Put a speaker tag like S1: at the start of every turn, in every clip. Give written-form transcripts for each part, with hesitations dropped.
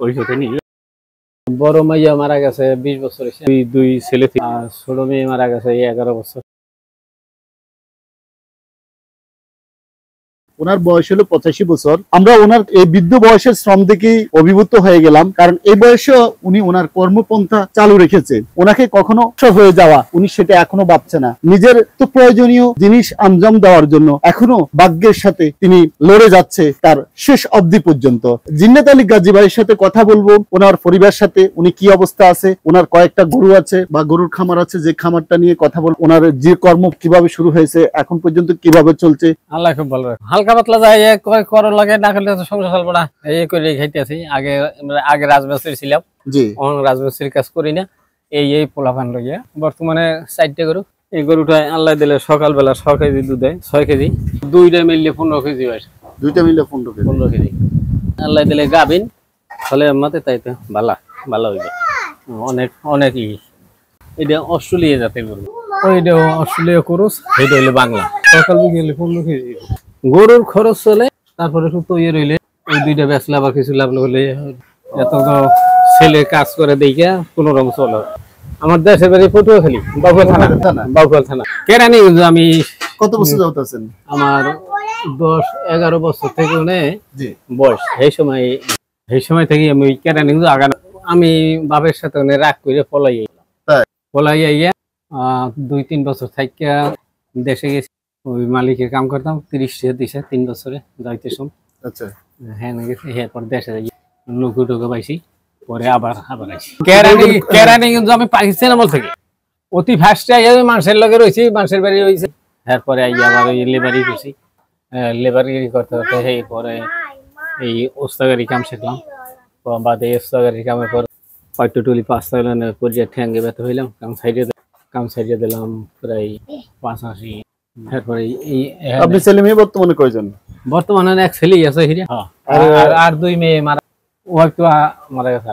S1: ওই সাথে নিয়ে বড় মাইয়া মারা গেছে 20 বছর, দুই ছেলে, আর ছোট মেয়ে মারা গেছে 11 বছর।
S2: ওনার বয়স হলো 85 বছর। আমরা ওনার এই বৃদ্ধ বয়সের শ্রম দেখেই অভিভূত হয়ে গেলাম, কারণ এই বয়সে উনি ওনার কর্মপন্থা চালু রেখেছে। ওনাকে কখনো হয়ে যাওয়া উনি সেটা এখনো ভাবছে না। নিজের তো প্রয়োজনীয় জিনিস আঞ্জাম দেওয়ার জন্য এখনো ভাগ্যের সাথে তিনি লড়ে যাচ্ছে তার শেষ অবধি পর্যন্ত। জিন্নাত আলী গাজী ভাইয়ের সাথে কথা বলবো, ওনার পরিবার সাথে উনি কি অবস্থা আছে, ওনার কয়েকটা গরু আছে বা গরুর খামার আছে, যে খামারটা নিয়ে কথা বলবো, ওনার যে কর্ম কিভাবে শুরু হয়েছে, এখন পর্যন্ত কিভাবে চলছে।
S1: আল্লাহ খুব ভালো রাখে। হালকা পাতলা যায় করো লাগে, না করলে সংসার চলবে না, এই করে খাইতেছি। আগে রাজমিস্ত্রি ছিলাম,
S2: জি
S1: রাজমিস্ত্রির কাজ করি না, এই পোলাপান লইয়া বর্তমানে 4টা গরু। এই গরুটা আল্লাহ দিলে সকালবেলা 6 কেজি দুধ দেয়, 6 কেজি, দুইটা মিললে 15 কেজি হয়।
S2: দুইটা মিলে 15
S1: কেজি আল্লাহ দিলে গাবিন ফলে মতে, তাই তো ভালো হইবে। অনেক অনেকই এটা অস্ট্রেলিয়া জাতের গরু, ওইটা অস্ট্রেলিয়া ক্রস, এটা হইলে বাংলা। সকাল বিকেলে 15 কেজি গরুর খরচ চলে। তারপরে একটু তৈরি রইলে ওই দুইটা বেচলে আবার কিছু লাভ হলে, এত ছেলে কাজ করে দেখে কোন রকম চলে। আমার দেশের বাড়ি পটুয়াখালী, বাউখাল থানা কেরানি। আমি
S2: কত বছর যাবত আছেন?
S1: আমার 10-11 বছর থেকে বয়স। এই সময় থেকে আমি কেরানি আমি বাপের সাথে রাগ করে পলাই আইয়া 2-3 বছর থাইকা দেশে গেছি। ওই মালিকের কাম করতাম, 30 দিছে 3 বছরে যাইতে সব।
S2: আচ্ছা
S1: হ্যাঁ গেছি, এরপর দেশে যাই নৌকো টুকো পাইছি, পরে আবার আইছি। কেরানি কিন্তু আমি পাকিস্তান আমল থেকে অতি ফার্স্টে মানুষের লগে রয়েছি, মানুষের বাড়ি রয়েছে। এরপরে আইয়া আবার ওই লেবারি করছি, লেবারি করতে করতে পরে এই ওস্তাগারি কাম শিখলাম। বাদে ওস্তাগারি কামের পর পাইটুলি 5 পর্যায়ে ঠ্যাঙ্গে ব্যথা হইলাম, কাম সাইডে দিলাম প্রায় 85। তারপরে
S2: আপনি ছেলে মেয়ে বর্তমানে কয়জন?
S1: বর্তমানে এক ছেলেই আছে, আর 2 মেয়ে মারা, ও একটু মারা গেছে।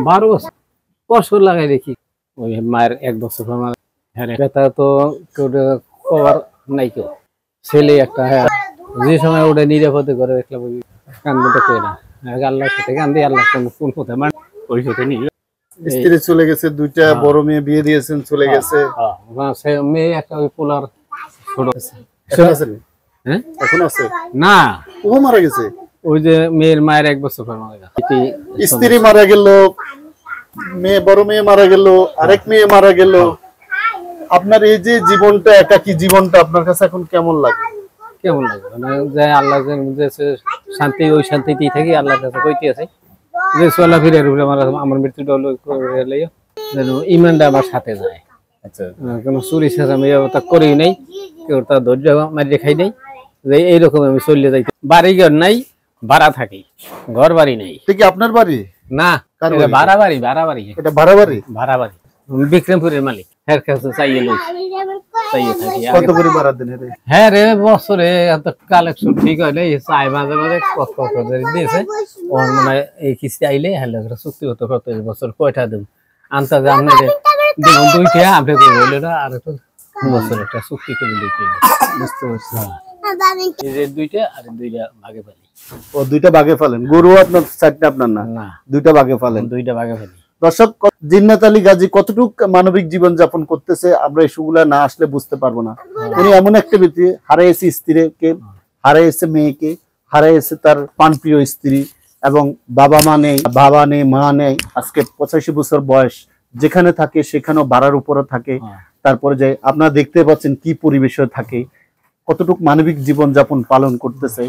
S1: 12 বছর কষ্ট লাগাই দেখি। ওই মায়ের 1 বছর ব্যথা তো কভার নাই কেউ, ছেলে একটা। যে সময় ওটা নিরাপদে করে দেখলাম, ওই কান্দটা করে না, আল্লাহর সাথে কান্দি, আল্লাহ কোন কথা মানে ওই সাথে নিয়ে।
S2: স্ত্রী চলে গেছে, 2টা বড় মেয়ে বিয়ে দিয়েছেন, চলে গেছে।
S1: মেয়ে একটা ওই পোলার ছোট
S2: এখন আছে
S1: না,
S2: ও মারা গেছে।
S1: ওই যে মেয়ের মায়ের 1 বছর পর মারা গেছে।
S2: স্ত্রী মারা গেল, বড় মেয়ে মারা গেল, আরেক মেয়ে মারা গেল। আপনার এই যে জীবনটা, একাকী জীবনটা আপনার কাছে এখন কেমন লাগে?
S1: মানে যে আল্লাহ শান্তি, ওই শান্তিতেই থাকি। আল্লাহর কাছে কইতে আছে যে চলাফেরার উপরে আমার মৃত্যুটা যেন ইমানটা আমার সাথে যায়।
S2: আচ্ছা,
S1: কোনো চুরি ছাড়া আমি করি নাই, কেউ তার ধৈর্য মারিয়ে খাই নাই, যে এইরকম আমি চলে যাইতে। বাড়ি ঘর নাই, ভাড়া থাকি, ঘর বাড়ি নাই।
S2: ঠিক আপনার বাড়ি
S1: না, ভাড়া বাড়ি।
S2: এটা ভাড়া বাড়ি?
S1: বিক্রমপুরের মালিক, এর কাছে চাইয়ে লই।
S2: কত করে ভাড়া দেন?
S1: হ্যাঁ রে, বছরে এত কালেকশন ঠিক হইলে চাই মাঝে মাঝে কত দিয়েছে। ওর মানে এই কিস্তি আইলে হেলে চুক্তি হতো, কত বছর কয়টা দেব আনতে আপনি দিন 2টা, আপনি বললেন আর একটু বছর একটা চুক্তি করে দিতে। বুঝতে পারছি। এই যে 2টা আর 2টা ভাগে ফেলি।
S2: ও 2টা ভাগে ফেলেন? গরু আপনার 4টা? আপনার না, 2টা ভাগে ফেলেন।
S1: 2টা ভাগে ফেলি।
S2: দর্শক, জিন্নাত আলী গাজী কতটুক মানবিক জীবন যাপন করতেছে আমরা এসবগুলা না আসলে বুঝতে পারবো না। উনি এমন একটা ব্যক্তি, হারাইছে স্ত্রীকে, হারাইছে মেয়েকে, হারাইছে তার প্রাণপ্রিয় স্ত্রী, এবং বাবা নেই, মা নেই। আজকে 85 বছর বয়স, যেখানে থাকে সেখানেও ভাড়ার উপরে থাকে। তারপরে যে আপনারা দেখতে পাচ্ছেন কি পরিবেশে থাকে, কতটুক মানবিক জীবন যাপন পালন করতেছে।